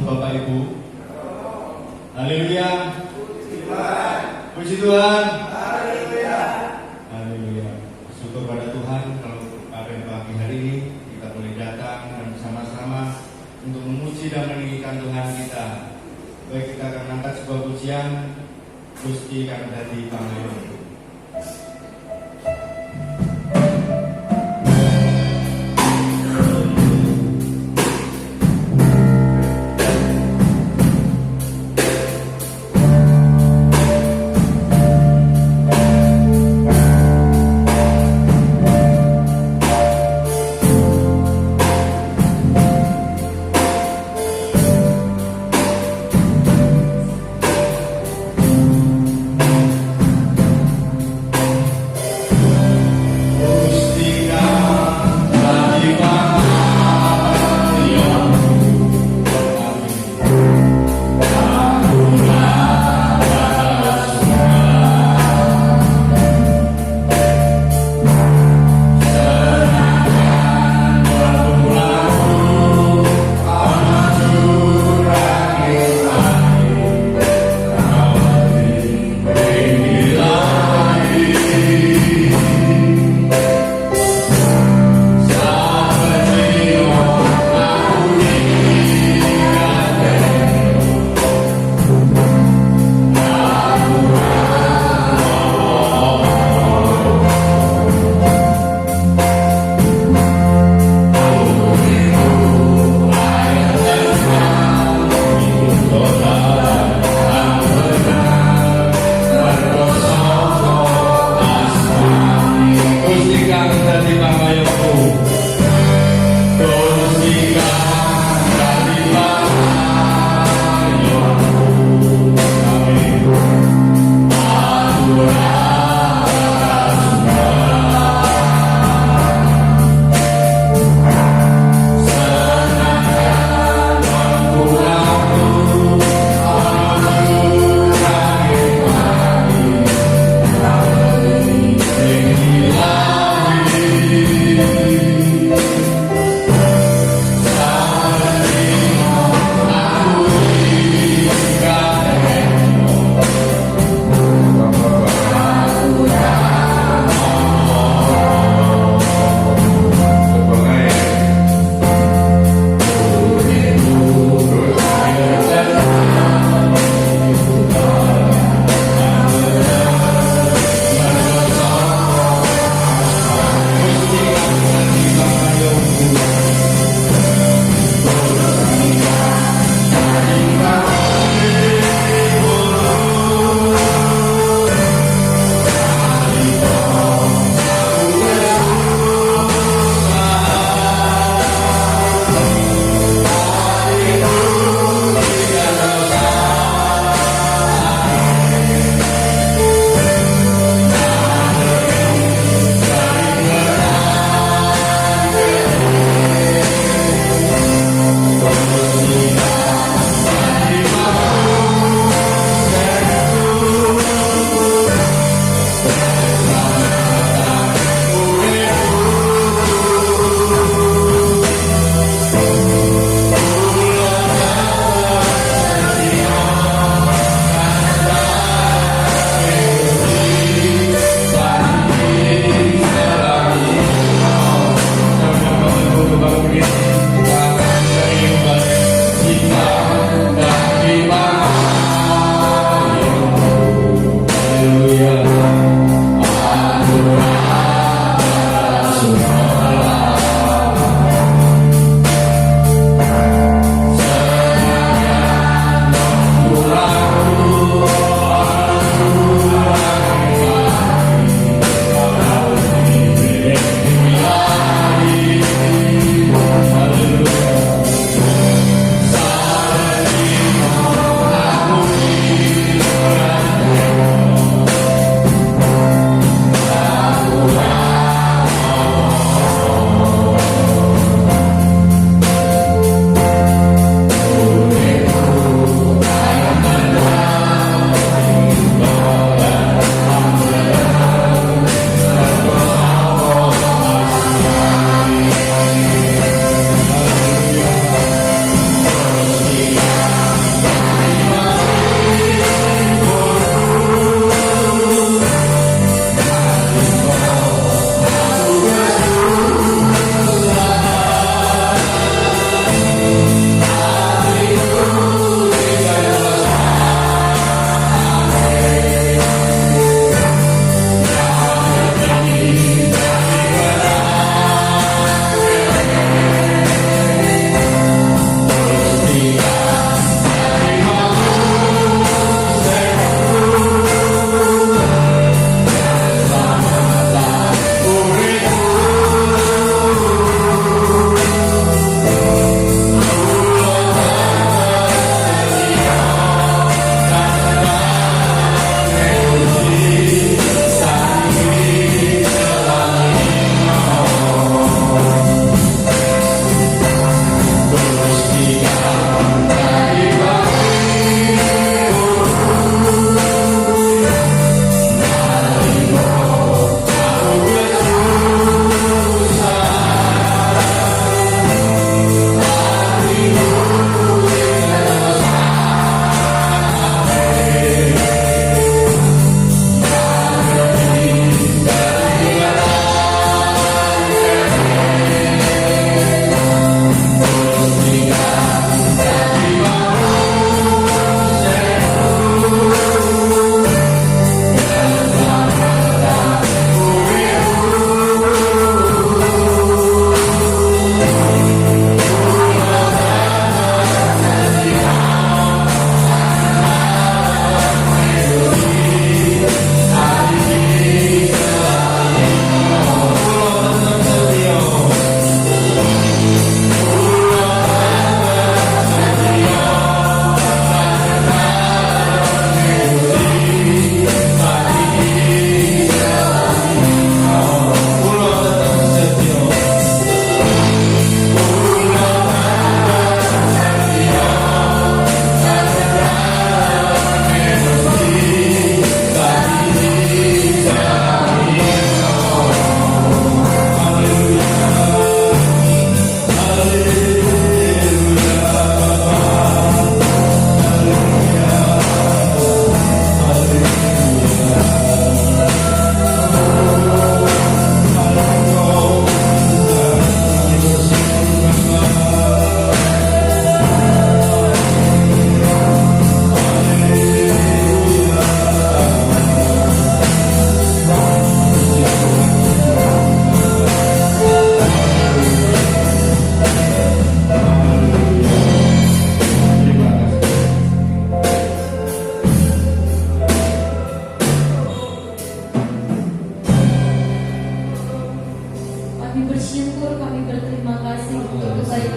untuk Bapak Ibu. Haleluya. Puji Tuhan. Haleluya. Haleluya. Syukur pada Tuhan kalau pada pagi hari ini kita boleh datang dan bersama-sama untuk memuji dan meninggikan Tuhan kita. Baik, kita akan angkat sebuah pujian Gusti kami dadi pangayom.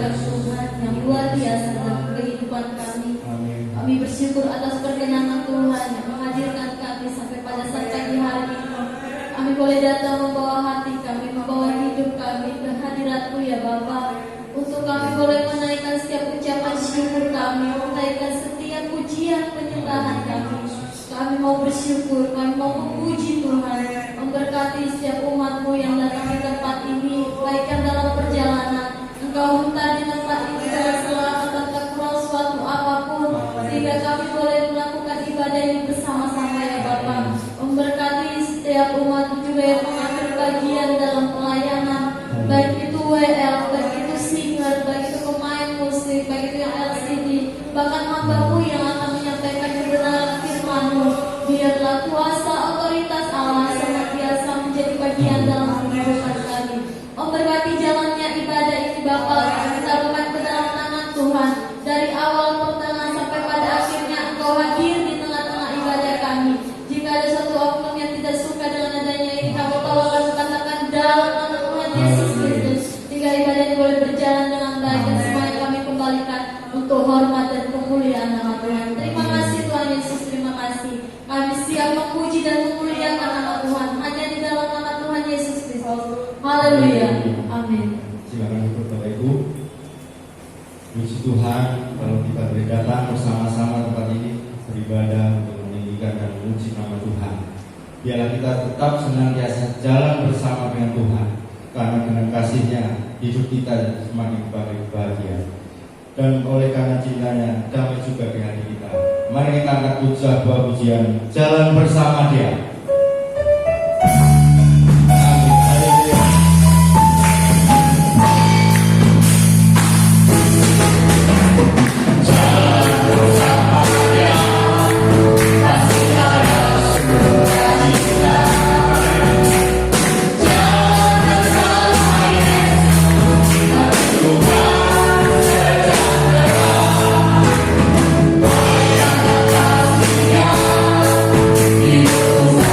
anugerah Tuhan yang luar biasa dalam kehidupan kami. Amin. Kami bersyukur atas perkenanan Tuhan yang menghadirkan kami sampai pada saat pagi hari ini. Kami boleh datang membawa hati kami, membawa hidup kami ke hadirat-Mu ya Bapa. Untuk kami boleh menaikkan setiap ucapan syukur kami, menaikkan setiap pujian penyembahan kami. Kami mau bersyukur, kami mau memuji Tuhan, memberkati setiap umat-Mu yang datang di tempat ini, baik yang dalam perjalanan. Engkau hentar di tempat ini dalam selamat tanpa kurang suatu apapun, sehingga kami boleh melakukan ibadah ini bersama-sama ya Bapa. Memberkati setiap umat juga yang mengambil bagian dalam pelayanan, baik itu WL, baik itu singer, baik itu pemain musik, baik itu yang LCD, bahkan hamba-Mu yang akan menyampaikan kebenaran firman-Mu. Biarlah kuasa otoritas Allah senantiasa menjadi bagian dalam kehidupan kami. Memberkati jalannya ibadah ini Bapa, kami taruhkan ke dalam tangan Tuhan. Dari awal pertengahan sampai pada akhirnya Engkau hadir di tengah-tengah ibadah kami. Jika ada satu oknum yang tidak suka dengan adanya ini, kami tolong katakan dalam nama Tuhan Yesus Kristus, sehingga ibadah ini boleh berjalan dengan baik dan semuanya kami kembalikan untuk hormat dan kemuliaan nama Tuhan. Terima kasih Tuhan Yesus, terima kasih. Kami siap memuji dan memuliakan nama Tuhan hanya di dalam nama Tuhan Yesus Kristus. Haleluya. Amin. Silakan ikut Bapak Ibu. Puji Tuhan, kalau kita boleh datang bersama-sama tempat ini beribadah untuk meninggikan dan memuji nama Tuhan. Biarlah kita tetap senantiasa jalan bersama dengan Tuhan, karena dengan kasih-Nya hidup kita semakin bahagia. Dan oleh karena cintanya damai juga di hati kita. Mari kita angkat sebuah pujian, jalan bersama Dia. Hidup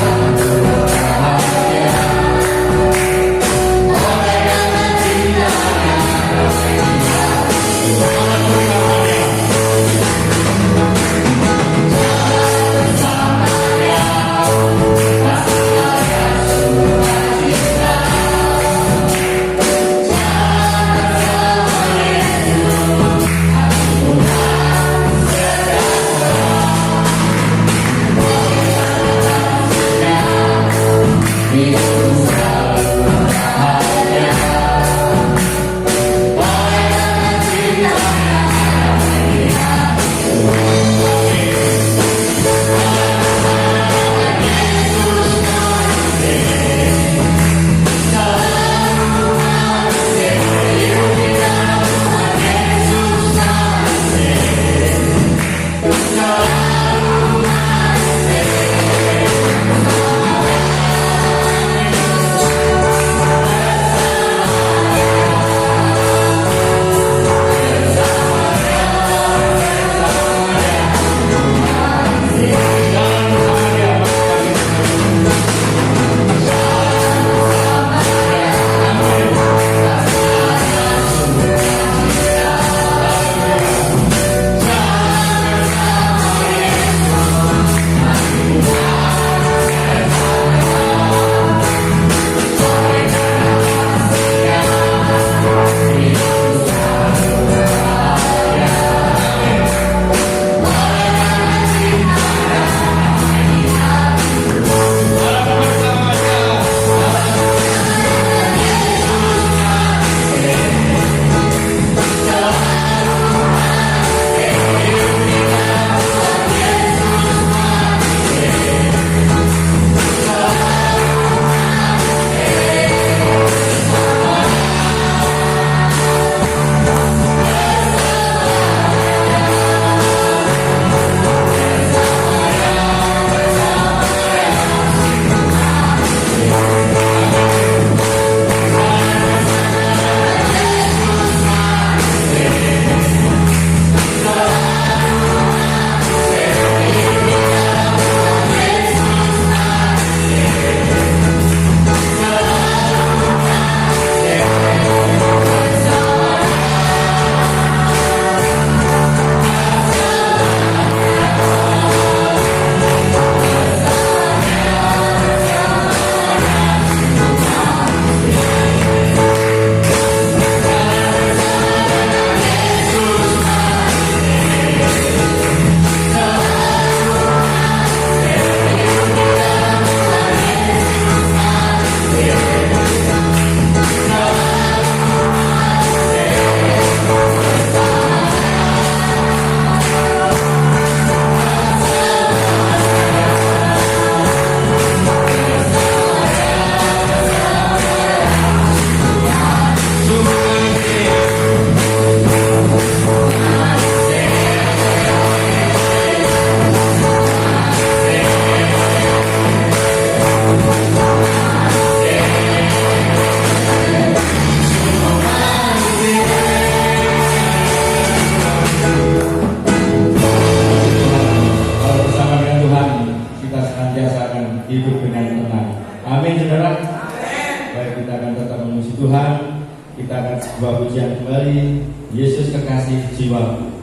kembali Yesus kekasih jiwaku.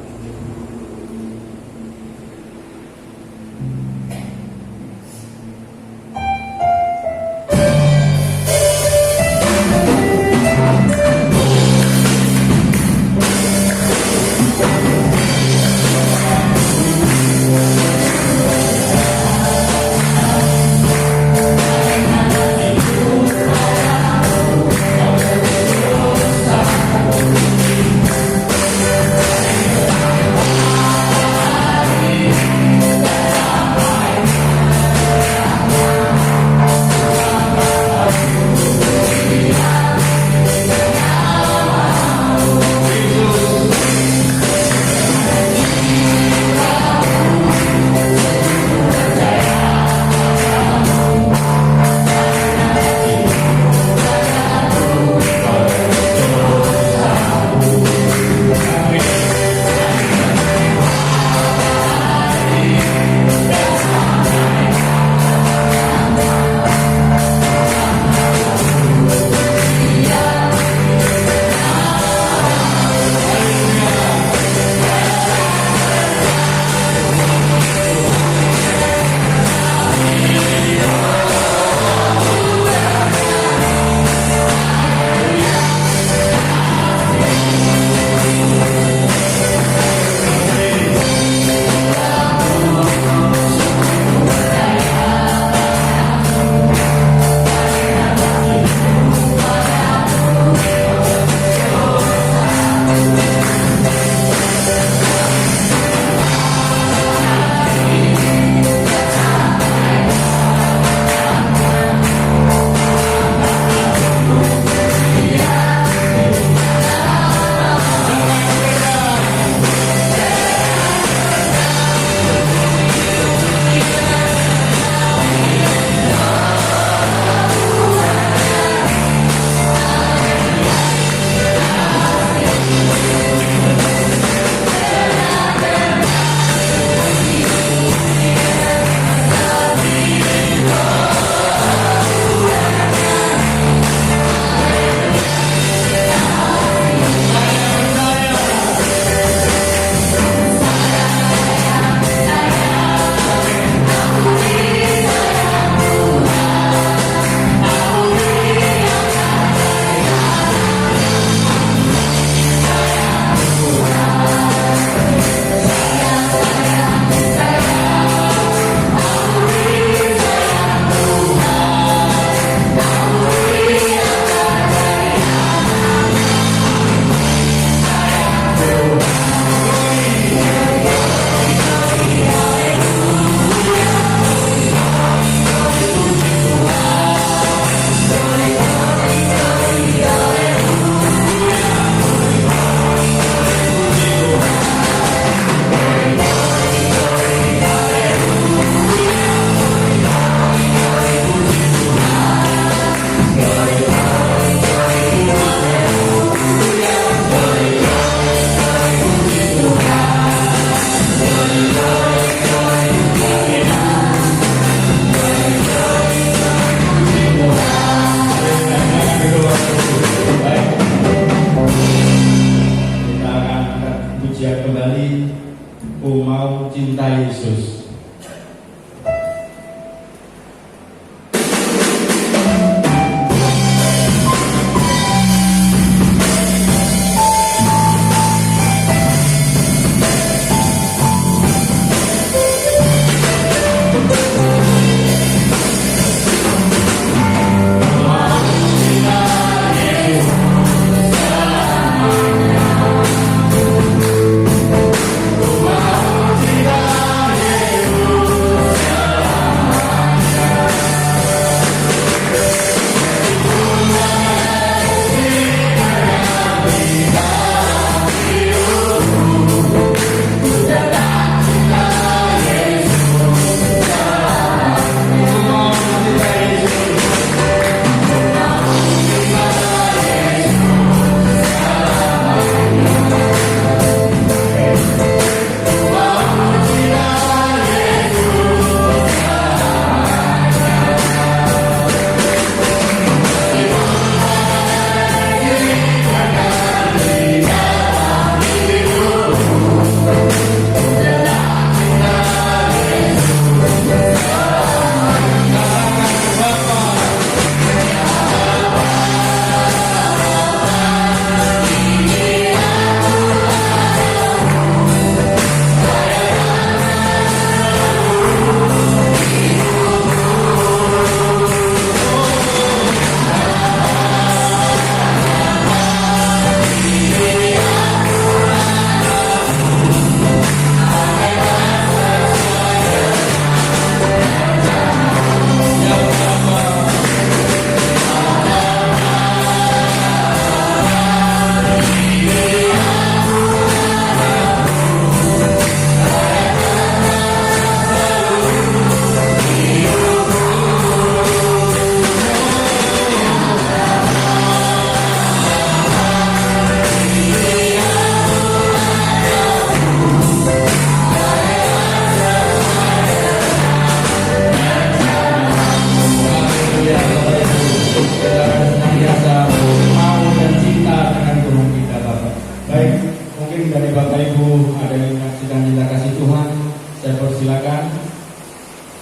Bapak Ibu ada yang menyaksikan cinta kasih Tuhan, saya persilakan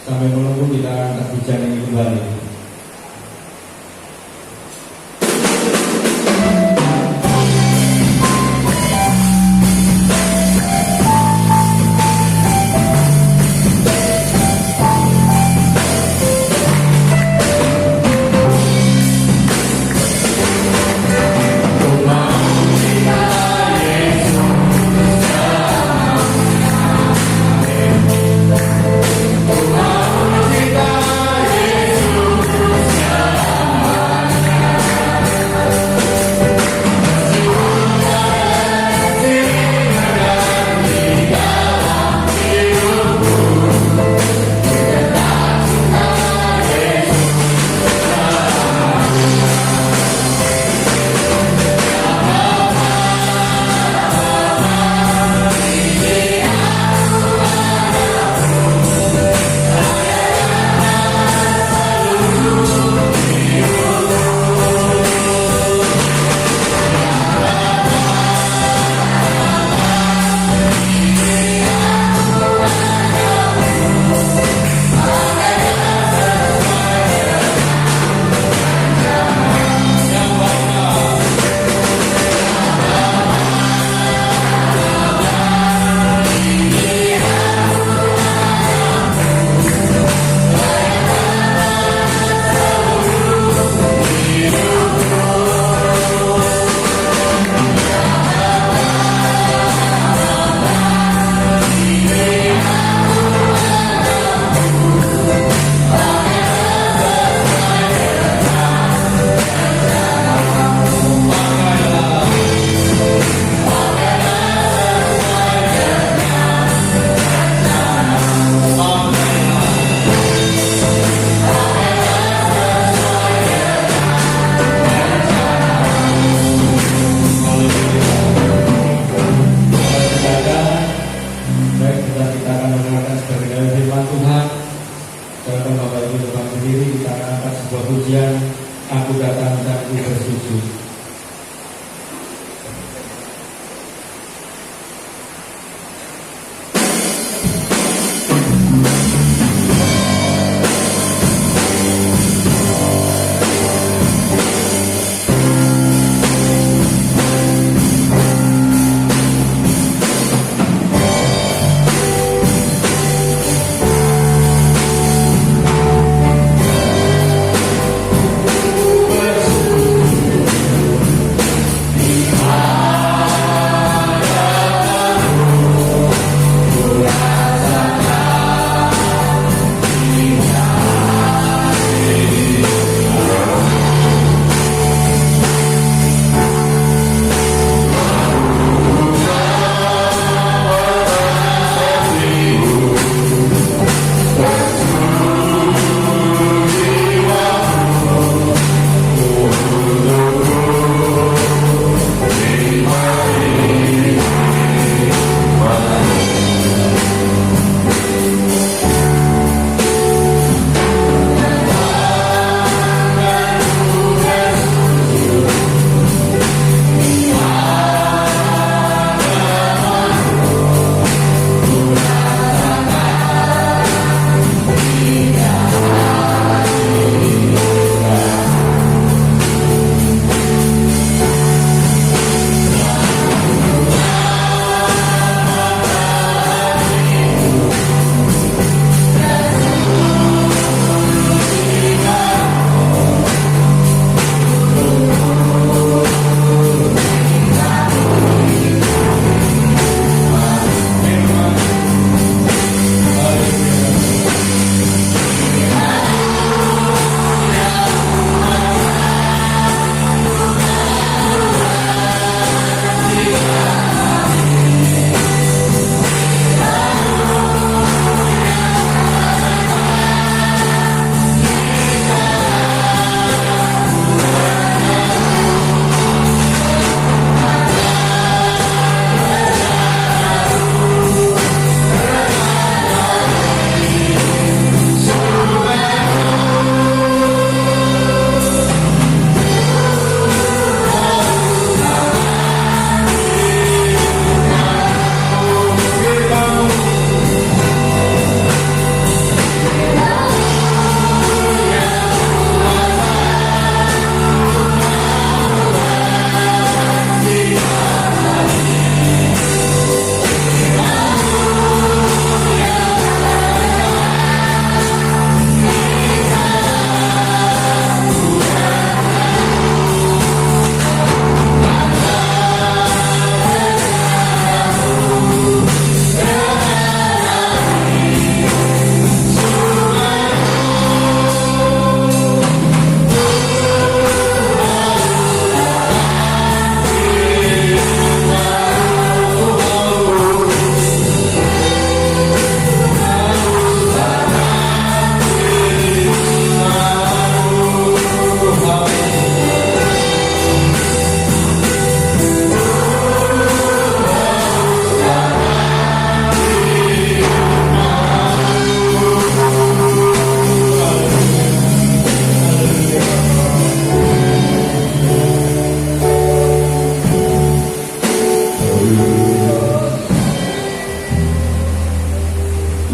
sampai menunggu kita angkat hujan ini kembali. Aku datang dan ku bersujud.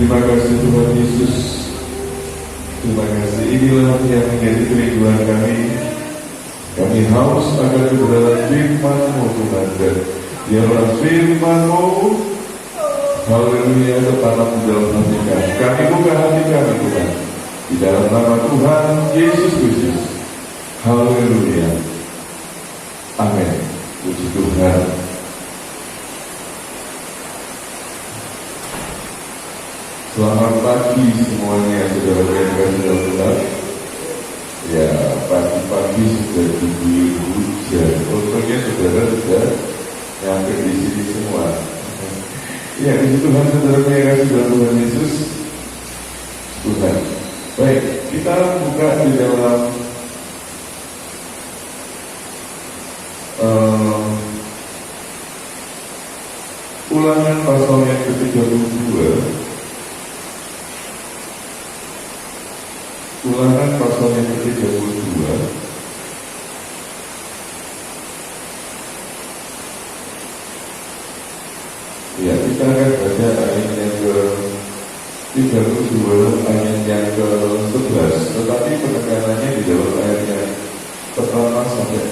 Terima kasih Tuhan Yesus. Terima kasih. Inilah yang menjadi kerinduan kami. Kami haus akan kebenaran firman-Mu Tuhan, dan biarlah firman-Mu, haleluya, tertanam di dalam hati kami. Kami buka hati kami Tuhan, di dalam nama Tuhan Yesus Kristus. Haleluya. Amin. Puji Tuhan. Selamat pagi semuanya, saudara yang kasih dalam Tuhan. Ya, pagi-pagi sudah diguyur hujan. Untungnya saudara sudah nyampe di sini semua. Ya, puji Tuhan, saudara yang kasih dalam Tuhan Yesus. Tuhan. Baik, kita buka di dalam Ulangan pasal yang ke-32. Ulangan pasal yang ke-32. Ya, kita akan baca ayat yang ke-32, ayat yang ke-11. Tetapi penekanannya di dalam ayat yang pertama sampai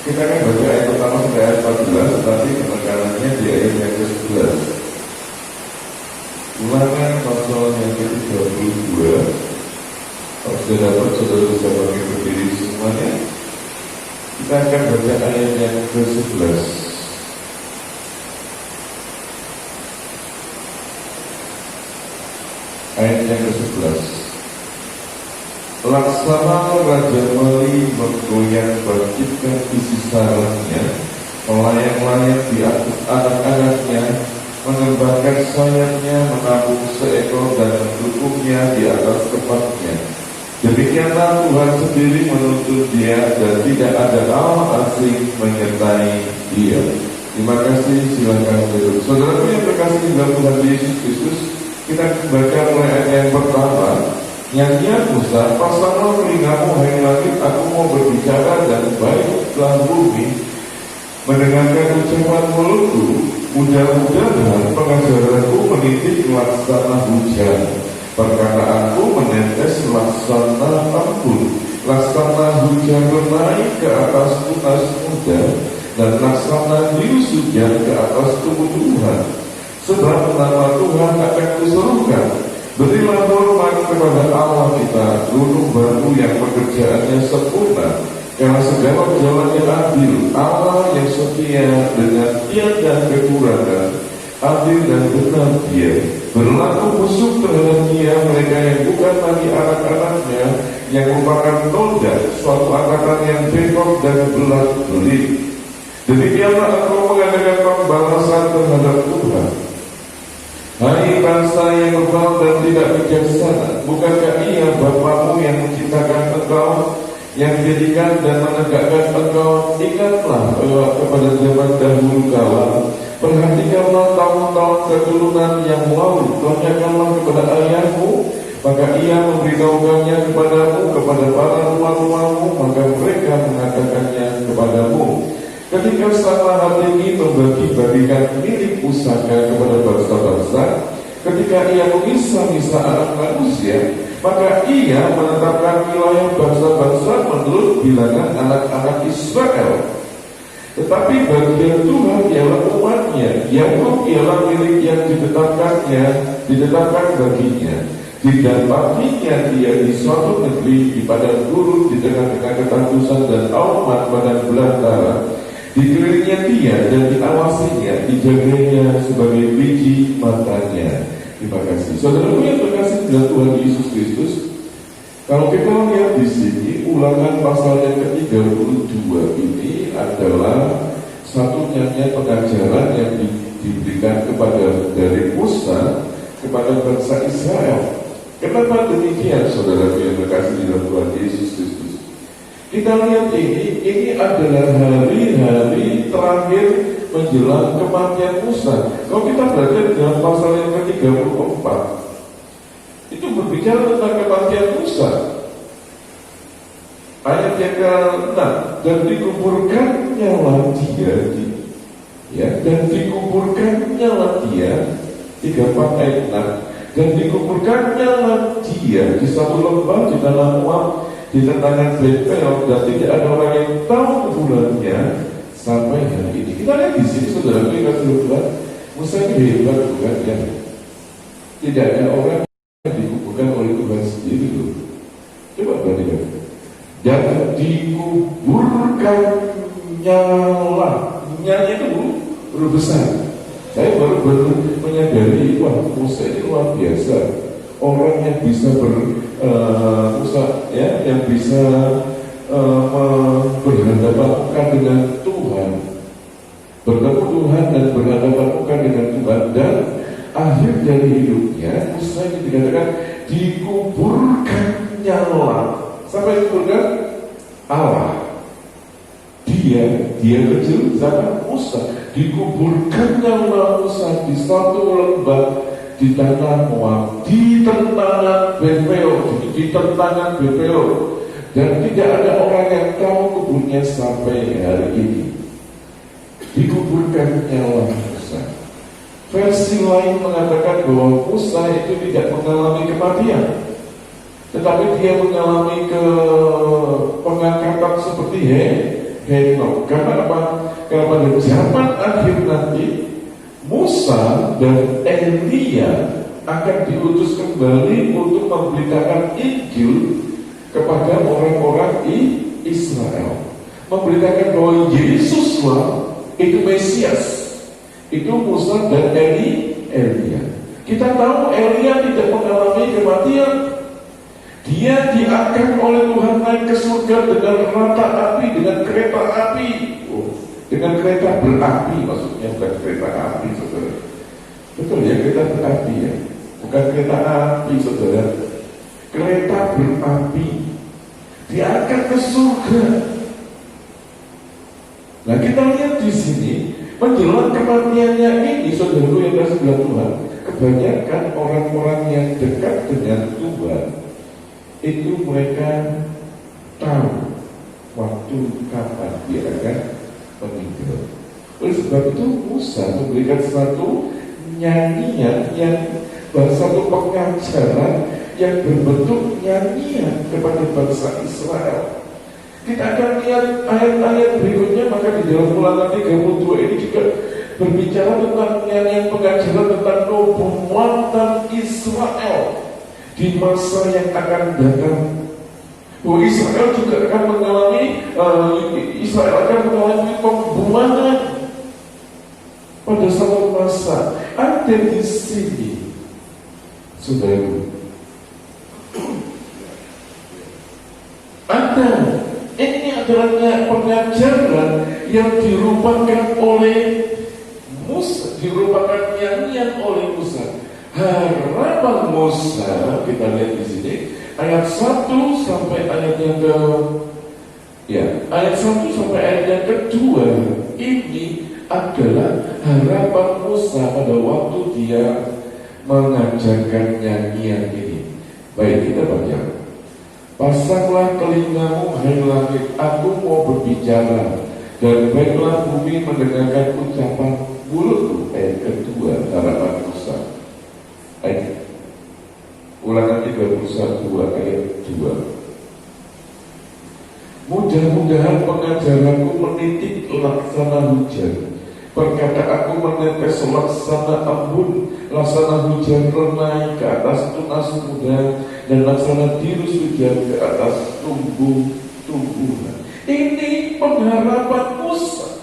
kita akan baca ayat pertama sampai ayat 14, tetapi penekanannya di ayat yang ke-11. Ulangan pasal yang ke-32. Kalau sudah dapat, saudara bisa bagi berdiri semuanya. Kita akan baca ayat yang ke-11. Ayat yang ke-11. Laksana Raja Mali menggoyang bangkitkan isi sarangnya, melayang-layang di atas anak-anaknya, mengembangkan sayapnya, menabung seekor dan mendukungnya di atas tempatnya. Demikianlah Tuhan sendiri menuntun dia, dan tidak ada Allah asing menyertai dia. Terima kasih, silakan duduk. Saudara yang terkasih dalam Tuhan Yesus Kristus, kita baca mulai ayat yang pertama. Nyanyian Musa, pasanglah telingamu hai langit, aku mau berbicara dan baiklah bumi mendengarkan ucapan mulutku. Mudah-mudahan pengajaranku menitik laksana hujan, perkataanku menetes laksana embun. Laksana hujan bernaik ke atas tunas muda, dan laksana bius hujan ke atas tumbuh-tumbuhan. Sebab nama Tuhan akan kuserukan. Berilah hormat kepada Allah kita, gunung batu yang pekerjaannya sempurna, karena segala jalannya adil. Allah yang setia dengan tiada kekurangan, adil dan benar dia. Berlaku busuk terhadap dia mereka yang bukan lagi anak-anaknya, yang merupakan noda, suatu angkatan yang bengkok dan belat-belit. Demikianlah engkau mengadakan pembalasan terhadap Tuhan. Hai bangsa yang bebal dan tidak bijaksana, bukankah ia Bapamu yang menciptakan engkau, yang menjadikan dan menegakkan engkau? Ingatlah kepada zaman dahulu kala, perhatikanlah tahun-tahun keturunan yang lalu, tanyakanlah kepada ayahmu, maka ia memberitahukannya kepadamu, kepada para rumah-rumahmu, maka mereka mengatakannya kepadamu. Ketika sang tinggi membagi-bagikan milik pusaka kepada bangsa-bangsa, ketika ia mengisah-isah anak manusia, maka ia menetapkan wilayah bangsa-bangsa menurut bilangan anak-anak Israel. Tetapi bagian Tuhan ialah umatnya, Yakub ialah milik yang ditetapkan baginya. Didampinginya dia di suatu negeri, di padang gurun, di tengah-tengah ketakusan dan auman padang belantara. Dikelilingnya dia dan diawasinya, dijaganya sebagai biji matanya. Terima kasih. Saudaraku yang terkasih dalam Tuhan Yesus Kristus, kalau kita lihat di sini, Ulangan pasal yang ke-32 ini adalah satu nyanyian pengajaran yang diberikan kepada dari Musa kepada bangsa Israel. Kenapa demikian, saudara yang terkasih dalam Tuhan Yesus Kristus? Kita lihat ini adalah hari-hari terakhir menjelang kematian Musa. Kalau kita belajar dalam pasal yang ke-34, itu berbicara tentang kematian Musa. Ayat yang ke-6, dan dikuburkannya lah dia, dan dikuburkannya lah dia, 34 ayat 6, Dan dikuburkannya dia di satu lembah di dalam Moab di tentangan Bet-peor, dan tidak ada orang yang tahu kuburannya sampai hari ini. Kita lihat di sini, saudara, kita lihat Musa ini hebat, bukan ya? Tidak ada orang yang dikuburkan oleh Tuhan sendiri loh. Coba perhatikan. Dan dikuburkannya lah, nyanya itu huruf besar. Saya baru menyadari, wah, Musa ini luar biasa. Orang yang bisa yang bisa berhadapan dengan Tuhan, bertemu Tuhan dan berhadapan dengan Tuhan, dan akhir dari hidupnya Musa ini dikatakan dikuburkannya Allah. Sampai dikuburkan Allah. Dia kecil, siapa? Musa. Dikuburkannya Musa di satu lembah di tanah Moab, di tentangan Bet-peor, dan tidak ada orang yang tahu kuburnya sampai hari ini. Dikuburkannya Musa. Versi lain mengatakan bahwa Musa itu tidak mengalami kematian, tetapi dia mengalami pengangkatan seperti Henok. Karena apa? Karena pada zaman akhir nanti Musa dan Elia akan diutus kembali untuk memberitakan Injil kepada orang-orang Israel, memberitakan bahwa Yesuslah itu Mesias. Itu Musa dan Elia. Kita tahu Elia tidak mengalami kematian. Dia diangkat oleh Tuhan naik ke surga dengan rata api, dengan kereta api. Dengan kereta berapi, maksudnya bukan kereta api, saudara. Betul ya, kereta berapi ya. Bukan kereta api, saudara. Kereta berapi. Diangkat ke surga. Nah, kita lihat di sini menjelang kematiannya ini, saudaraku yang kasih Tuhan, kebanyakan orang-orang yang dekat dengan Tuhan itu mereka tahu waktu kapan dia akan meninggal. Oleh sebab itu Musa memberikan satu nyanyian yang satu pengajaran yang berbentuk nyanyian kepada bangsa Israel. Kita akan lihat ayat-ayat berikutnya, maka di dalam Ulangan 32 ini juga berbicara tentang nyanyian pengajaran tentang nubuatan Israel di masa yang akan datang. Israel juga akan mengalami pembuangan pada satu masa. Ada di sini, saudara. Ada. Ini adalah pengajaran yang dirupakan oleh Musa, dirupakan nyanyian oleh Musa. Harapan Musa, kita lihat di sini ayat 1 sampai ayat yang ayat 1 sampai ayat yang kedua. Ini adalah harapan Musa pada waktu dia mengajarkan nyanyian ini. Baik, kita baca. Pasanglah telingamu, hai langit, aku mau berbicara, dan baiklah bumi mendengarkan ucapan mulutku. Ayat kedua, harapan Musa. Ayat Ulangan 31 ayat 2. Mudah-mudahan pengajaranku menitik laksana hujan, perkataanku menetes laksana embun, laksana hujan renai ke atas tunas muda, dan laksana tirus hujan ke atas tumbuh-tumbuhan. Ini pengharapan Musa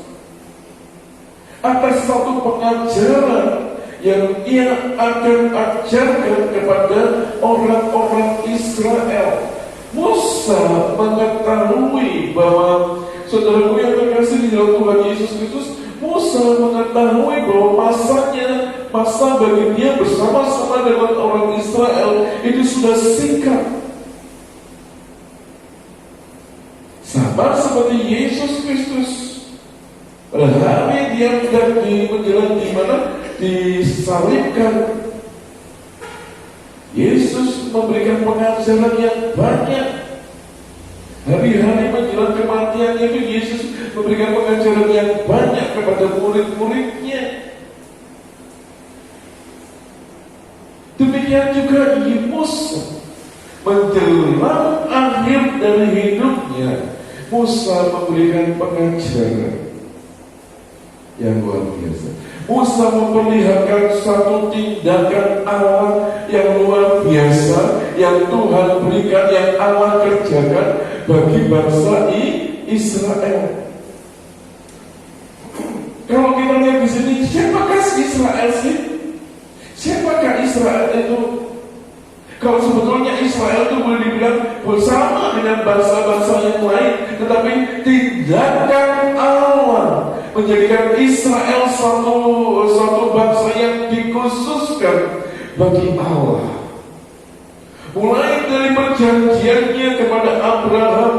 atas satu pengajaran yang ia akan ajarkan kepada orang-orang Israel. Musa mengetahui bahwa, saudaraku yang terkasih di dalam Tuhan Yesus Kristus, Musa mengetahui bahwa masa bagi dia bersama-sama dengan orang Israel itu sudah singkat. Sama seperti Yesus Kristus, pada hari dia menjelang di mana disalibkan, Yesus memberikan pengajaran yang banyak. Hari-hari menjelang kematiannya itu Yesus memberikan pengajaran yang banyak kepada murid-muridnya. Demikian Demikian juga Musa menjelang akhir dari hidupnya, Musa memberikan pengajaran yang luar biasa. Musa memperlihatkan satu tindakan Allah yang luar biasa yang Tuhan berikan, yang Allah kerjakan bagi bangsa Israel. Kalau kita lihat di sini, siapakah Israel sih? Siapakah Israel itu? Kalau sebetulnya Israel itu boleh dibilang bersama dengan bangsa-bangsa yang lain, tetapi tindakan Allah menjadikan Israel satu bangsa yang dikhususkan bagi Allah. Mulai dari perjanjiannya kepada Abraham,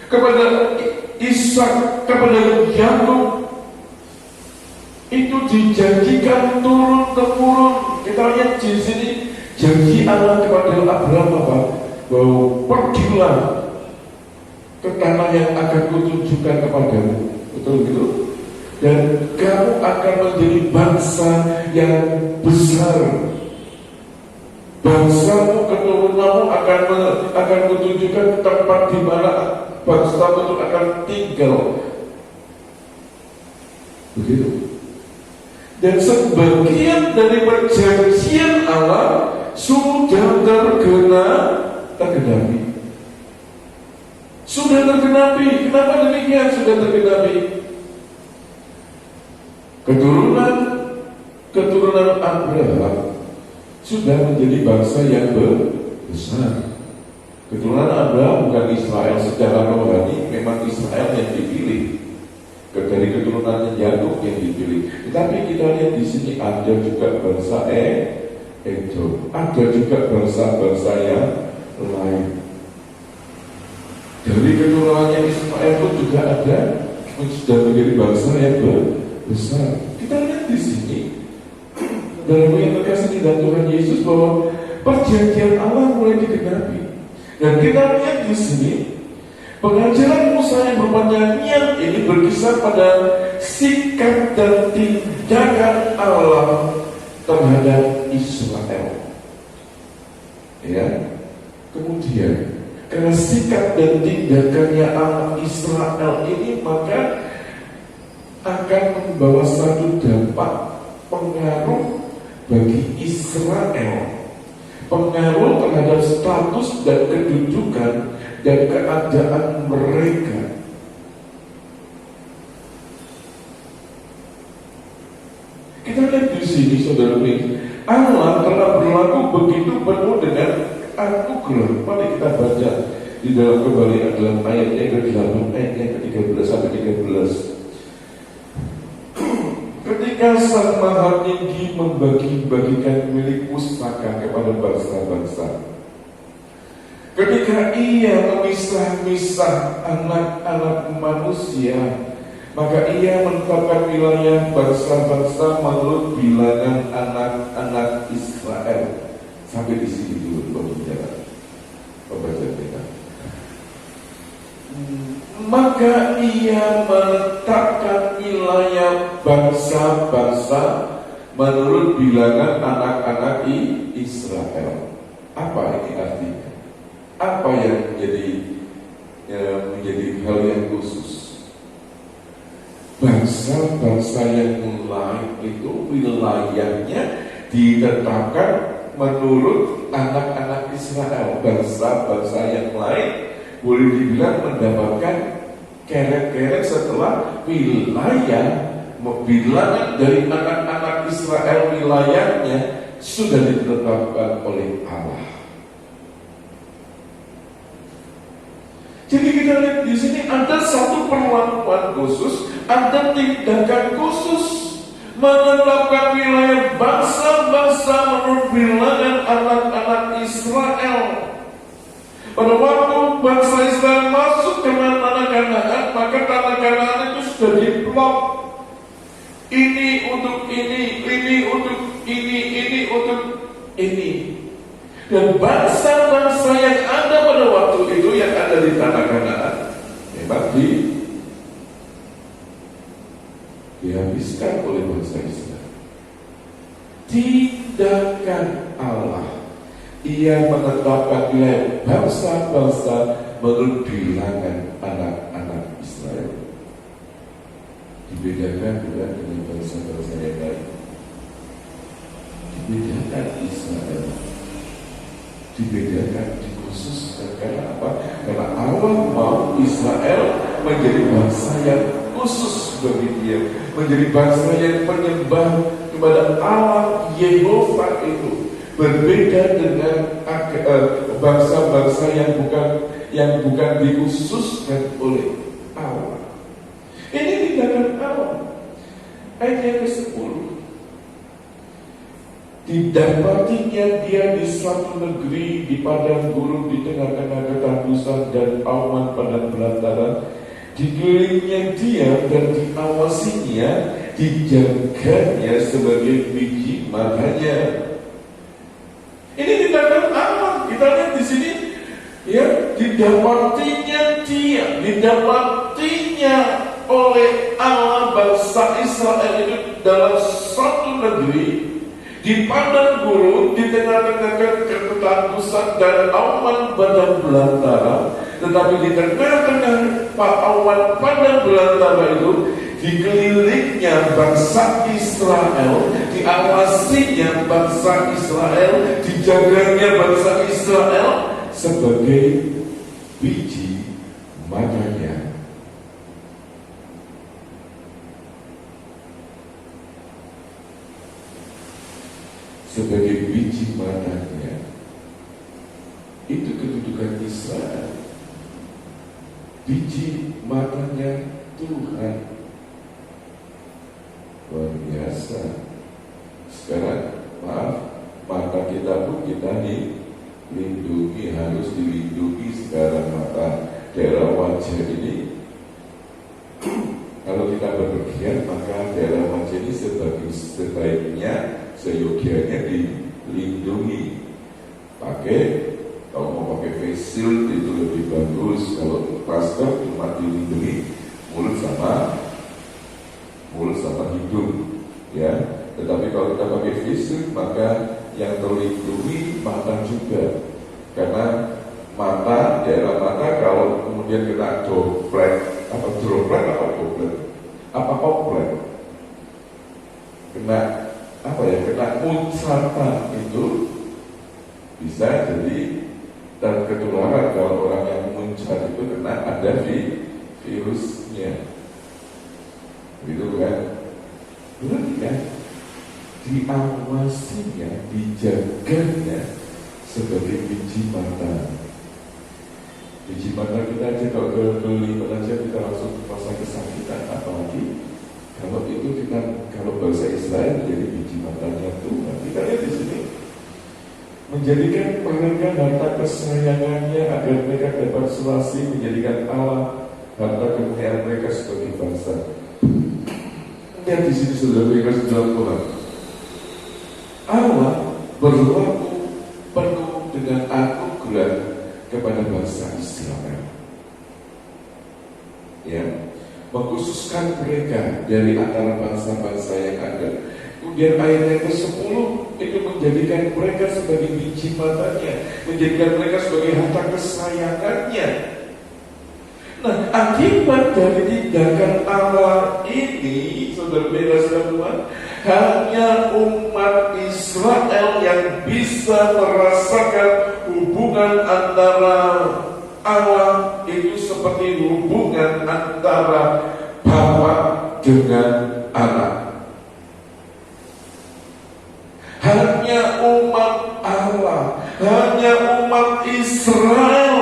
kepada Ishak, kepada Yakub, itu dijanjikan turun-temurun. Kita lihat di sini janji Allah kepada Abraham apa? Bahwa pergilah ke tanah yang akan kutunjukkan kepadamu. Betul gitu? Dan kamu akan menjadi bangsa yang besar. Bangsamu, keturunanmu akan kutunjukkan tempat di mana bangsa itu akan tinggal. Begitu. Dan sebagian dari perjanjian Allah sudah tergenapi. Sudah tergenapi. Kenapa demikian sudah tergenapi? Keturunan Abraham sudah menjadi bangsa yang besar. Keturunan Abraham bukan Israel secara rohani, memang Israel yang dipilih. Dari keturunannya Yakub yang dipilih. Tetapi kita lihat di sini ada juga bangsa Edom, ada juga bangsa-bangsa yang lain. Dari keturunannya Ismail pun juga ada sudah menjadi bangsa yang besar. Kita lihat di sini dalam yang terkasih di dalam Tuhan Yesus bahwa perjanjian Allah mulai digenapi. Dan kita lihat di sini pengajaran Musa yang berpanjang ini berkisar pada sikap dan tindakan Allah terhadap Israel. Ya, kemudian karena sikap dan tindakannya Allah Israel ini, maka akan membawa satu dampak pengaruh bagi Israel, pengaruh terhadap status dan kedudukan dan keadaan mereka. Kita lihat di sini, saudara, Allah telah berlaku begitu penuh dengan anugerah. Mari kita baca di dalam kembali dalam ayat yang ke-8, ayat yang ke-13 sampai 13. Ketika Sang Maha Tinggi membagi-bagikan milik pusaka kepada bangsa-bangsa, ketika Ia memisah-misah anak-anak manusia, maka Ia menetapkan wilayah bangsa-bangsa menurut bilangan anak-anak Israel. Sampai di sini dulu pembacaan kita. Maka Ia menetapkan wilayah bangsa-bangsa menurut bilangan anak-anak Israel. Apa ini artinya? Apa yang menjadi hal yang khusus? Bangsa-bangsa yang lain itu wilayahnya ditetapkan menurut anak-anak Israel. Bangsa-bangsa yang lain boleh dibilang mendapatkan keret-keret setelah bilangan dari anak-anak Israel wilayahnya sudah ditetapkan oleh Allah. Jadi kita lihat di sini ada satu perlakuan khusus, ada tindakan khusus menetapkan wilayah bangsa-bangsa menurut bilangan anak-anak Israel. Pada waktu bangsa Israel masuk ke tanah Kanaan, maka tanah Kanaan itu sudah diplot. Ini untuk ini untuk ini untuk ini. Dan bangsa-bangsa yang ada pada waktu itu, yang ada di tanah Kanaan, memang dihabiskan oleh bangsa Israel. tindakan Allah. Ia menetapkan bangsa-bangsa menurut bilangan anak-anak Israel. Dibedakan dengan bangsa-bangsa yang lain. Dibedakan Israel. Dibedakan, dikhususkan. Karena apa? Karena Allah mau Israel menjadi bangsa yang khusus bagi dia, menjadi bangsa yang menyembah kepada Allah Yehova itu. Berbeda dengan bangsa-bangsa yang bukan dikhususkan oleh Allah. Ini tindakan Allah. Ayat yang ke-10. Didapatinya dia di suatu negeri, di padang gurun, di tengah-tengah ketakusan dan awan padang belantara. Dikelilingnya dia dan diawasinya, dijaganya sebagai biji matanya. Ini tindakan Allah. Kita lihat di sini, ya, didapatinya oleh Allah bangsa Israel itu dalam suatu negeri, di padang gurun, di tengah-tengah ketakusan dan awan padang belantara. Tetapi di tengah-tengah awan padang belantara itu, dikelilingnya bangsa Israel, diawasinya bangsa Israel, dijaganya bangsa Israel sebagai biji matanya. Sebagai biji matanya. Itu kedudukan Israel. Biji matanya Tuhan. Luar biasa. Sekarang maaf, mata kita pun kita dilindungi, harus dilindungi. Sekarang mata daerah wajah ini, kalau kita berpergian, maka daerah wajah ini sebaiknya, seyogianya dilindungi. Kalau mau pakai face shield itu lebih bagus. Kalau masker cuma dilindungi mulut sama hidung, ya. Tetapi kalau kita pakai face shield, maka yang terlindungi mata juga. Karena daerah mata kalau kemudian kena droplet, kena muncatan itu bisa jadi dan ketularan. Kalau orang yang muncat itu kena ada virusnya, gitu kan? Berarti kan diawasinya, dijaganya sebagai biji mata. Biji mata kita aja kalau kelilipan aja kita langsung merasa kesakitan, apalagi kalau bangsa Israel menjadi biji matanya Tuhan. Kita lihat di sini, menjadikan mereka harta kesayangannya agar mereka dapat selasi, menjadikan Allah harta kemuliaan mereka sebagai bangsa. Lihat di sini saudara-saudara dalam Tuhan, Allah berlaku penuh dengan anugerah kepada bangsa Israel, ya, mengkhususkan mereka dari antara bangsa-bangsa yang ada. Kemudian ayat yang ke-10 itu menjadikan mereka sebagai biji matanya, menjadikan mereka sebagai harta kesayangannya. Nah, akibat dari tindakan Allah ini, saudara-saudara sekalian, hanya umat Israel yang bisa merasakan hubungan antara Allah itu seperti hubungan antara bapa dengan anak. Hanya umat Allah, hanya umat Israel.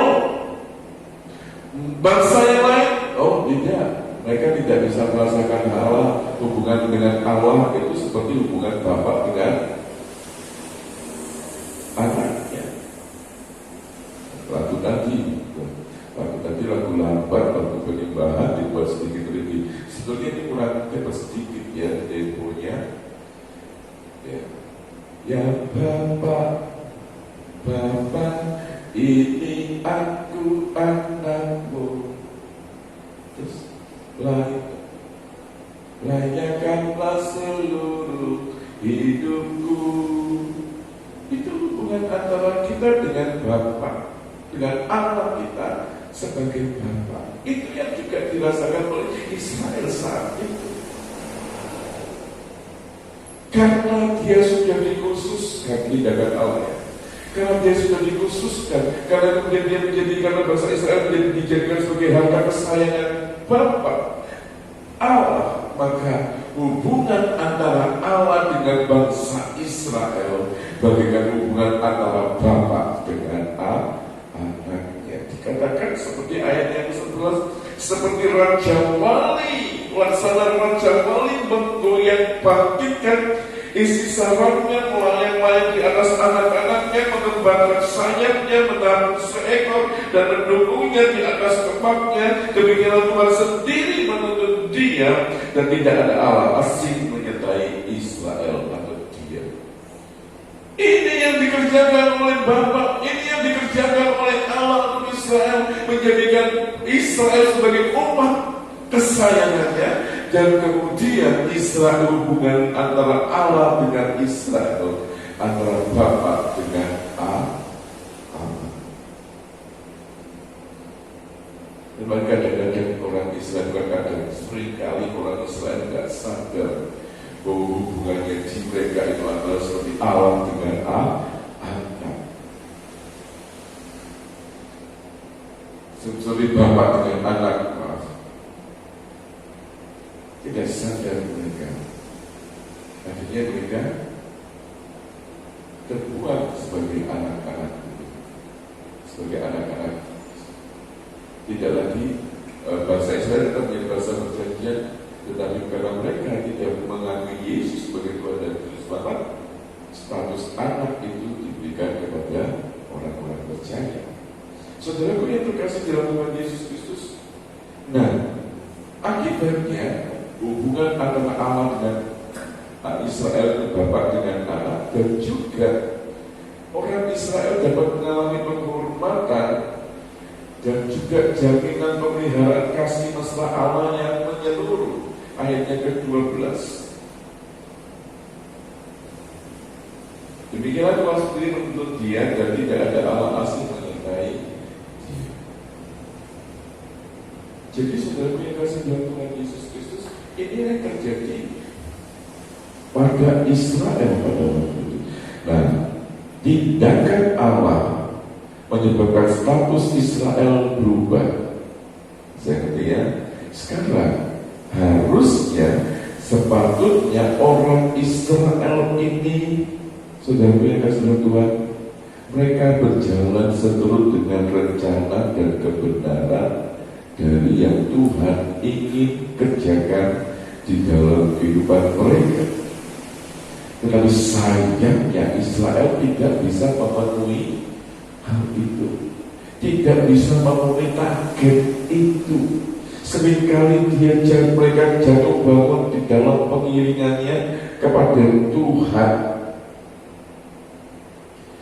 Bangsa yang lain, oh tidak, mereka tidak bisa merasakan Allah. Hubungan dengan Allah itu seperti hubungan bapa dengan anaknya. Lagu tadi lagu lambat, lagu penyembahan dibuat sedikit lebih. Sebetulnya ini kurang sedikit ya temponya. Ya Bapa, ini aku anakmu. Terus layakkanlah seluruh hidupku kita dengan Bapa, dengan Allah kita sebagai Bapa. Itu yang juga dirasakan oleh Israel saat itu. Karena dia sudah dikhususkan tindakan Allah, karena dia sudah dikhususkan, karena kemudian dia menjadikan bangsa Israel dijadikan sebagai harta kesayangan Bapa Allah, maka hubungan antara Allah dengan bangsa Israel bagaikan hubungan antara Bapa dengan anaknya. Dikatakan seperti ayat yang ke-11, seperti Raja Wali, laksana Raja Wali menggoyang bangkitkan isi sarangnya, melayang-layang di atas anak-anaknya, mengembangkan sayapnya, menaruh seekor dan mendukungnya di atas kepaknya. Demikianlah Tuhan sendiri menuntun dia, dan tidak ada Allah asing menyertai Israel atau dia. Ini yang dikerjakan oleh Bapa, ini yang dikerjakan oleh Allah untuk Israel, menjadikan Israel sebagai umat kesayangannya. Dan kemudian Israel, hubungan antara Allah dengan Israel, antara Bapa dengan Allah. Memang kadang-kadang orang Israel, seringkali orang Israel tidak sadar bahwa hubungannya di mereka itu adalah seperti Allah dengan anak, seperti Bapa dengan anak. Tidak sadar mereka. Akhirnya mereka terbuang sebagai anak-anak, sebagai anak-anak. Tidak lagi bangsa Israel tetap menjadi bangsa perjanjian, tetapi karena mereka tidak mengakui Yesus sebagai Tuhan dan Juru Selamat, status anak itu diberikan kepada orang-orang percaya. Saudaraku yang terkasih dalam Tuhan Yesus Kristus, nah akibatnya hubungan antara Allah dengan Israel, Bapa dengan anak, dan juga orang Israel dapat mengalami penghormatan dan juga jaminan pemeliharaan kasih mesra Allah yang menyeluruh. Ayatnya ke-12. Demikianlah Tuhan sendiri menuntut dia, dan tidak ada Allah asing menyertai dia. Jadi saudara yang kasih dalam Tuhan Yesus Kristus, ini yang terjadi pada Israel pada waktu itu. Nah, tindakan Allah menyebabkan status Israel berubah. Saya ngerti ya. Sekarang harusnya sepatutnya orang Israel ini, saudara yang kasih Tuhan, mereka berjalan seturut dengan rencana dan kebenaran dari yang Tuhan ingin kerjakan di dalam kehidupan mereka. Tetapi sayangnya Israel tidak bisa memenuhi hal itu, tidak bisa memenuhi target itu. Seringkali mereka jatuh bangun di dalam pengiringannya kepada Tuhan.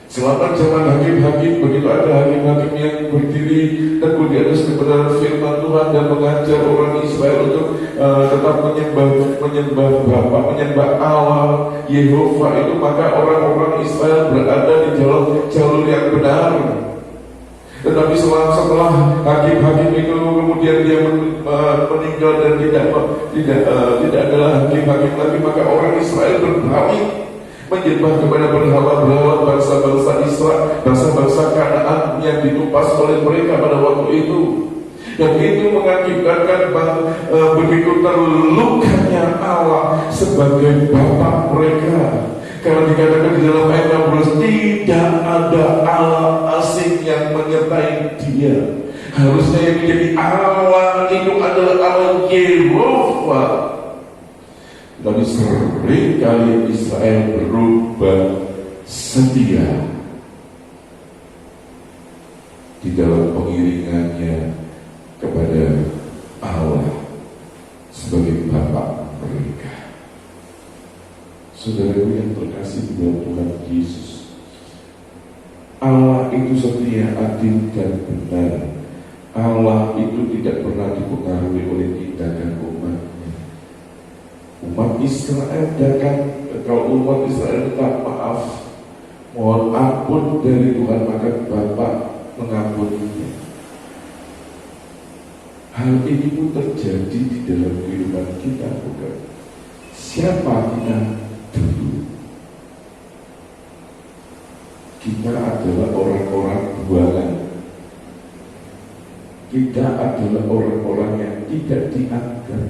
Selama zaman hakim-hakim, begitu ada hakim-hakim yang berdiri teguh di atas kebenaran firman Tuhan dan mengajar orang Israel untuk tetap menyembah Bapa, menyembah Allah Yehova itu, maka orang-orang Israel berada di jalur yang benar. Tetapi setelah hakim-hakim itu kemudian dia meninggal dan tidak adalah hakim-hakim lagi, maka orang Israel berbalik menyembah kepada berhala-berhala bangsa-bangsa Israel, bangsa-bangsa Kanaan yang ditumpas oleh mereka pada waktu itu. Dan itu mengakibatkan begitu terlukanya Allah sebagai Bapa mereka. Karena dikatakan di dalam ayat 16, tidak ada Allah asing yang menyertai dia. Harusnya yang menjadi Allah itu adalah Allah Yehova. Tapi seringkali Israel berubah setia di dalam pengiringannya kepada Allah sebagai Bapa mereka. Saudaraku yang terkasih di dalam Tuhan Yesus, Allah itu setia, adil dan benar. Allah itu tidak pernah dipengaruhi oleh tindakan umatnya. Umat Israel, kalau umat Israel minta maaf, mohon ampun dari Tuhan, maka Bapa mengampuninya. Hal ini pun terjadi di dalam kehidupan kita, bukan? Siapa kita dulu? Kita adalah orang-orang buangan. Kita adalah orang-orang yang tidak dianggap.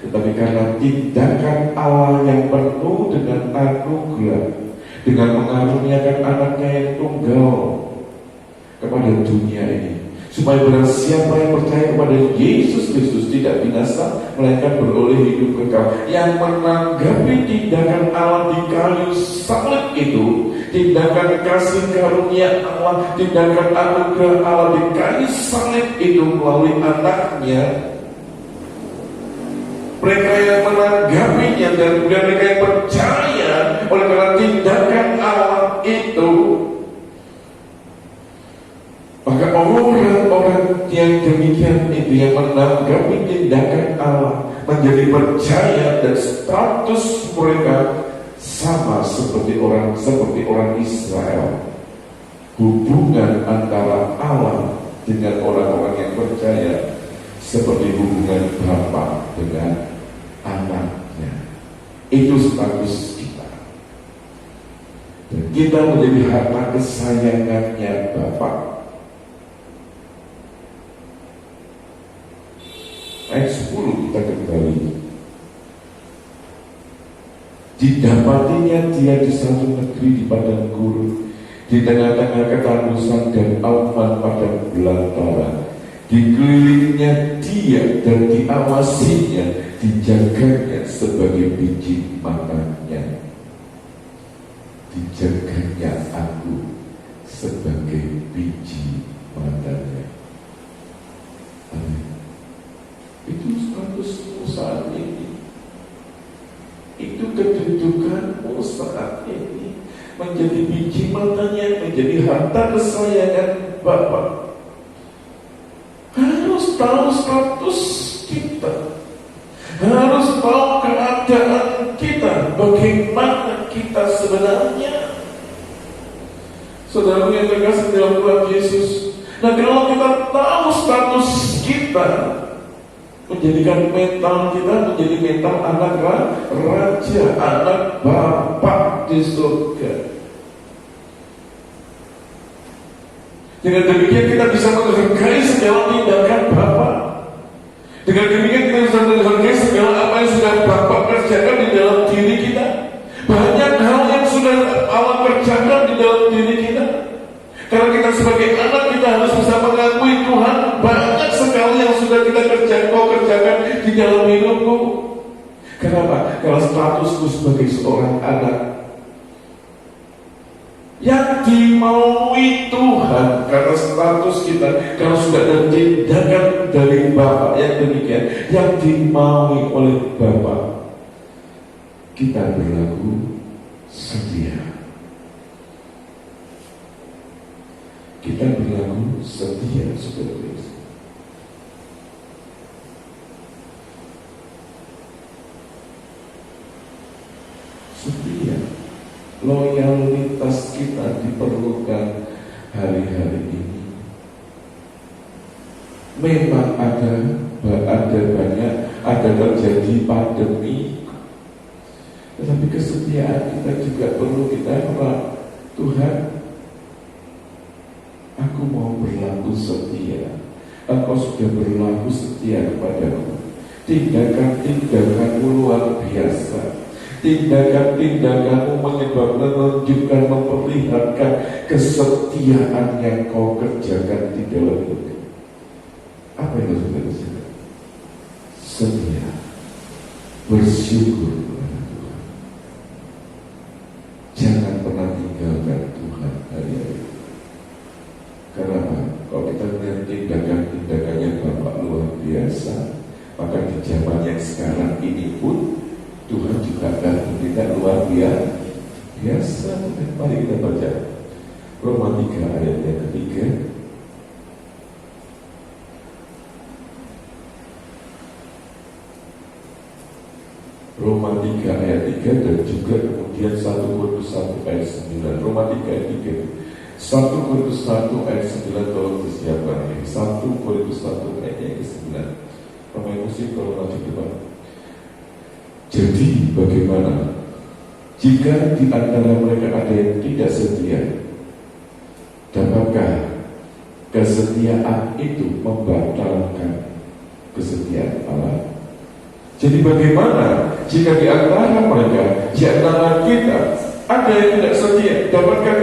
Tetapi karena tindakan Allah yang penuh dengan anugerah, dengan mengaruniakan anaknya yang tunggal kepada dunia ini, supaya barang siapa yang percaya kepada Yesus Kristus tidak binasa, melainkan beroleh hidup kekal. Yang menanggapi tindakan Allah di kayu salib itu, tindakan kasih karunia Allah, tindakan anugerah Allah di kayu salib itu melalui anaknya, mereka yang menanggapinya dan mereka yang percaya oleh karena tindakan Allah itu, maka orang-orang yang demikian itu yang menanggapi tindakan Allah menjadi percaya, dan status mereka sama seperti orang Israel. Hubungan antara Allah dengan orang-orang yang percaya seperti hubungan bapa dengan anaknya. Itu status kita. Dan kita menjadi harta kesayangannya Bapa. Ayat 10 kita kembali. Didapatinya dia di satu negeri di padang gurun, di tengah-tengah ketandusan dan awan padang belantara. Dikelilinginya dia dan diawasinya, dijaganya sebagai biji matanya. Dijaganya aku sebagai biji matanya. Amin. Itu statusmu saat ini. Itu kedudukanmu saat ini. Menjadi biji matanya, menjadi harta kesayangan Bapa. Harus tahu status kita, harus tahu keadaan kita, bagaimana kita sebenarnya. Saudara yang terkasih dalam Tuhan Yesus, nah kalau kita tahu status kita, menjadikan mental kita menjadi mental anak raja, anak Bapa di surga. Dengan demikian kita bisa menghargai segala tindakan Bapa. Dengan demikian kita bisa menghargai segala apa yang sudah Bapa kerjakan di dalam diri kita. Banyak hal yang sudah Allah kerjakan di dalam diri kita. Karena kita sebagai anak, kita harus bisa mengakui Tuhan, banyak sekali yang sudah kita kerjakan di dalam hidupku. Kenapa? Kalau statusku sebagai seorang anak yang dimaui Tuhan, karena status kita, kalau sudah ada tindakan dari Bapa yang demikian, yang dimaui oleh Bapa, kita berlaku setia. Kita berlaku setia seperti itu. Setia. Loyalitas kita diperlukan hari-hari ini. Memang ada terjadi pandemi, tetapi kesetiaan kita juga perlu kita merasa, Tuhan, aku mau berlaku setia. Engkau sudah berlaku setia kepadaku. Tindakan-tindakanmu luar biasa. Tindakan-tindakanmu menunjukkan, memperlihatkan kesetiaan yang kau kerjakan di dalam hidup. Apa yang harus kita kerjakan? Setia, bersyukur kepada Tuhan. Jangan pernah tinggalkan Tuhan hari-hari. Kenapa? Kalau kita melihat tindakan-tindakannya Bapak luar biasa, maka di zaman yang sekarang ini pun Tuhan juga akan bertindak luar biasa. Mari kita baca Roma 3 ayat yang ketiga. Roma 3 ayat 3 dan juga kemudian 1 Korintus 1 ayat 9. Roma 3 ayat 3. 1 Korintus 1 ayat 9 tolong disiapkan ini. 1 Korintus 1 ayat yang ke-9. Pemain musik kalau maju depan. Jadi bagaimana jika di antara mereka ada yang tidak setia? Dapatkah kesetiaan itu membatalkan kesetiaan Allah? Jadi bagaimana jika di antara mereka, di antara kita ada yang tidak setia? Dapatkah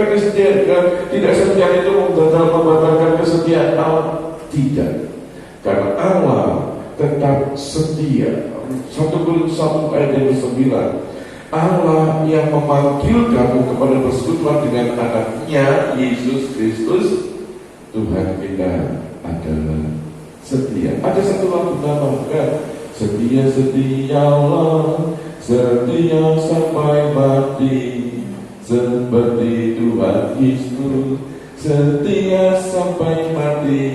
tidak setia itu membatalkan kesetiaan Allah? Tidak, karena Allah tetap setia. 1 Korintus 1 ayat yang ke-9. Allah yang memanggil kamu kepada persekutuan dengan anaknya Yesus Kristus Tuhan kita adalah setia. Ada satu lagu nama kan? Setia setialah, setia sampai mati, seperti Tuhan Yesus setia sampai mati.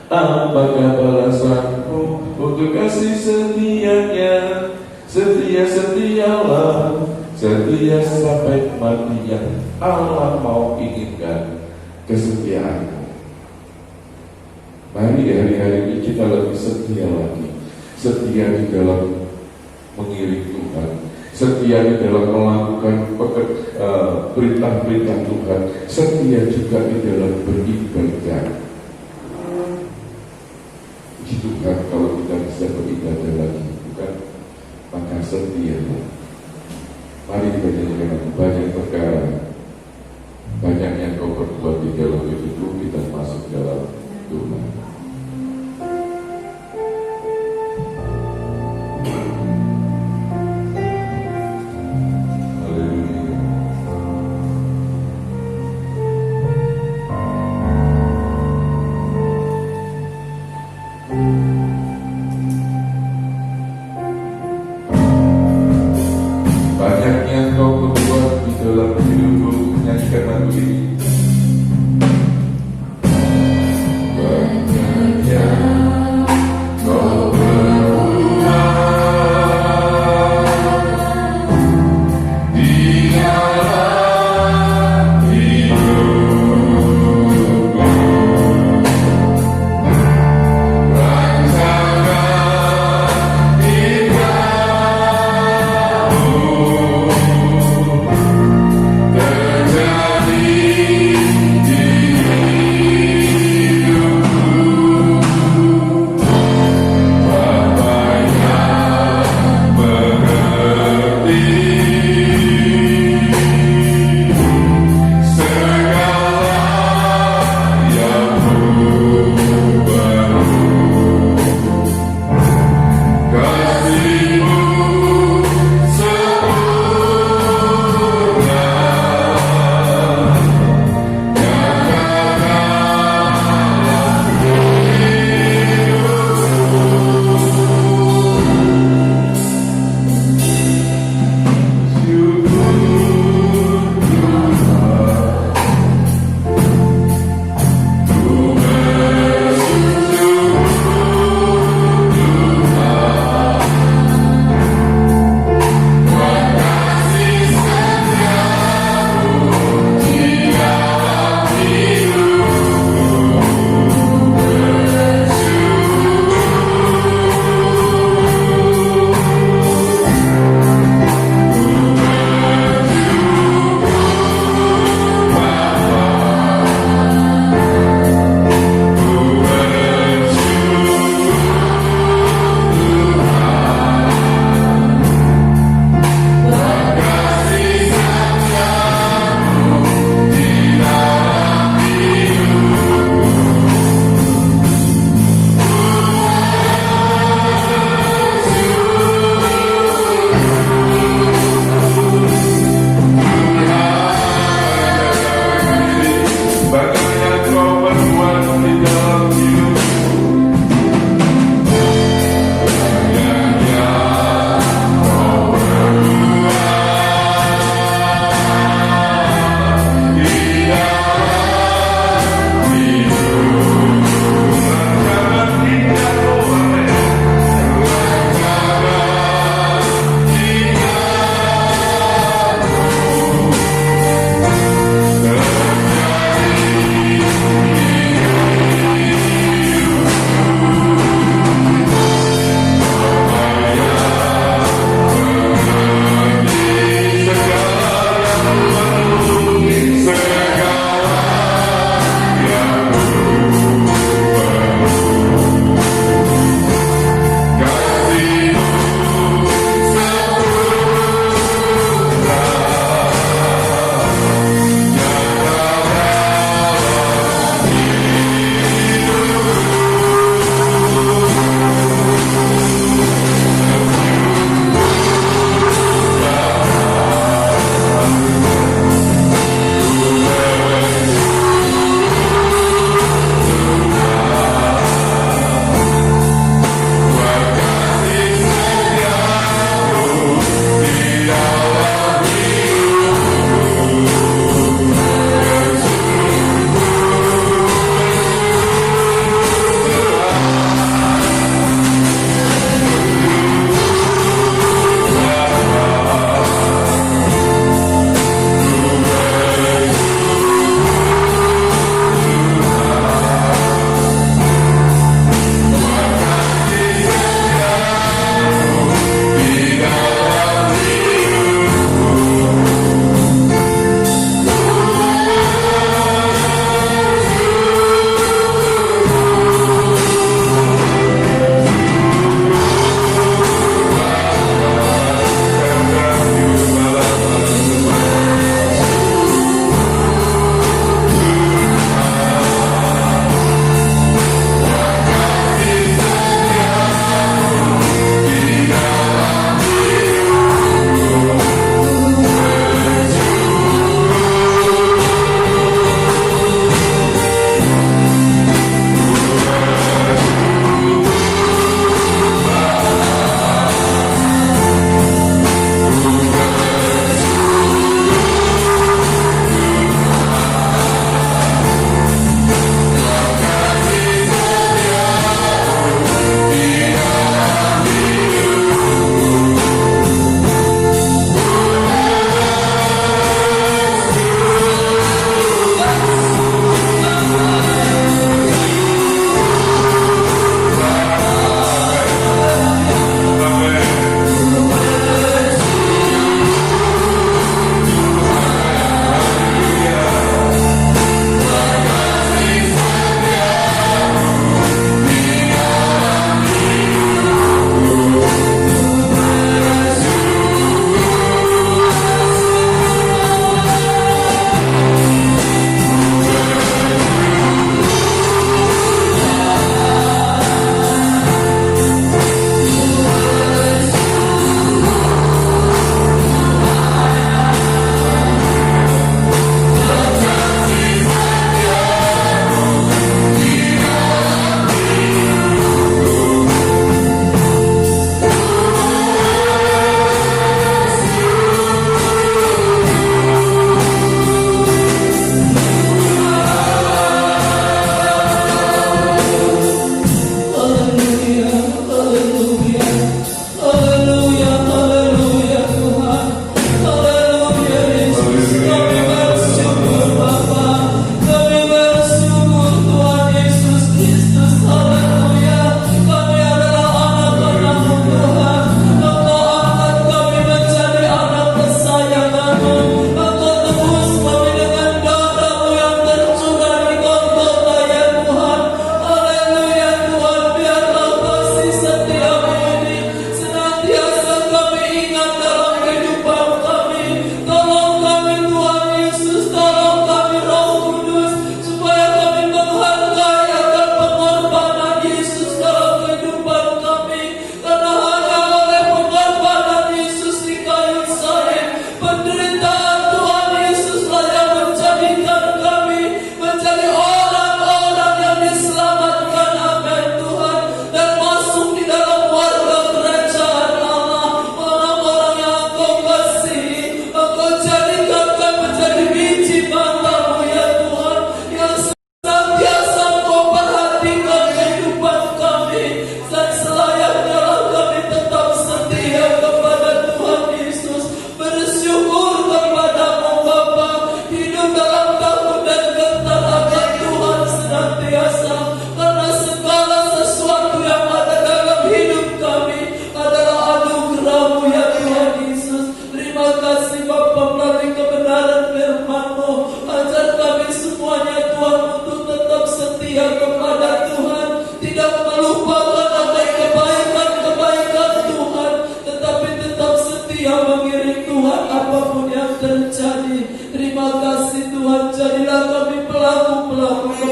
Apakah balasanmu untuk kasih setianya? Setia-setialah, setia sampai mati. Yang Allah mau inginkan kesetiaanmu. Mari hari-hari ini kita lebih setia lagi. Setia di dalam mengiring Tuhan, setia di dalam melakukan perintah-perintah Tuhan, setia juga di dalam beribadah. Puji Tuhan kalau kita bisa beribadah lagi, bukan? Maka setia. Mari kita nyanyikan banyak perkara, banyak yang kau perbuat di dalam hidupku, kita masuk dalam Tuhan. Terjadi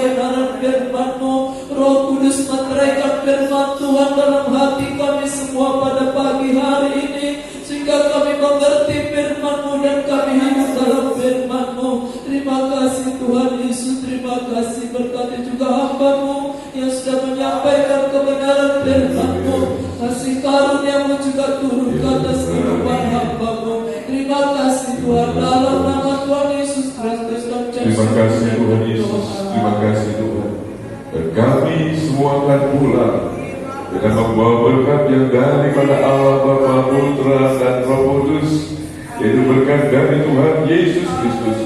kebenaran firman-Mu. Roh Kudus meteraikan firman Tuhan dalam hati kami semua pada pagi hari ini, sehingga kami mengerti firman-Mu dan kami hidup dalam firman-Mu. Terima kasih Tuhan Yesus, terima kasih. Berkati juga hamba-Mu yang sudah menyampaikan kebenaran firman-Mu. Kasih karunia-Mu juga turun ke atas kehidupan hamba-Mu. Terima kasih Tuhan, dalam nama Tuhan Yesus Kristus. Terima kasih Tuhan Yesus, terima kasih Tuhan. Dan kami semua akan pulang dengan membawa berkat yang daripada Allah Bapa, Putra dan Roh Kudus, yaitu berkat dari Tuhan Yesus Kristus.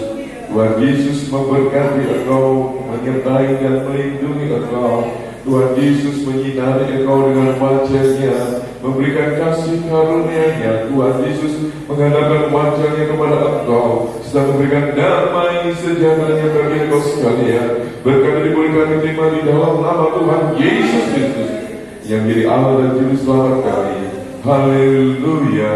Tuhan Yesus memberkati engkau, menyertai dan melindungi engkau. Tuhan Yesus menyinari engkau dengan wajah-Nya, memberikan kasih karunia-Nya. Tuhan Yesus menghadapkan wajah-Nya kepada engkau, sedang memberikan damai sejahtera-Nya bagi engkau sekalian. Berkat ini boleh kami terima di dalam nama Tuhan Yesus Kristus, yang menjadi Allah dan Juru Selamat kami. Haleluya.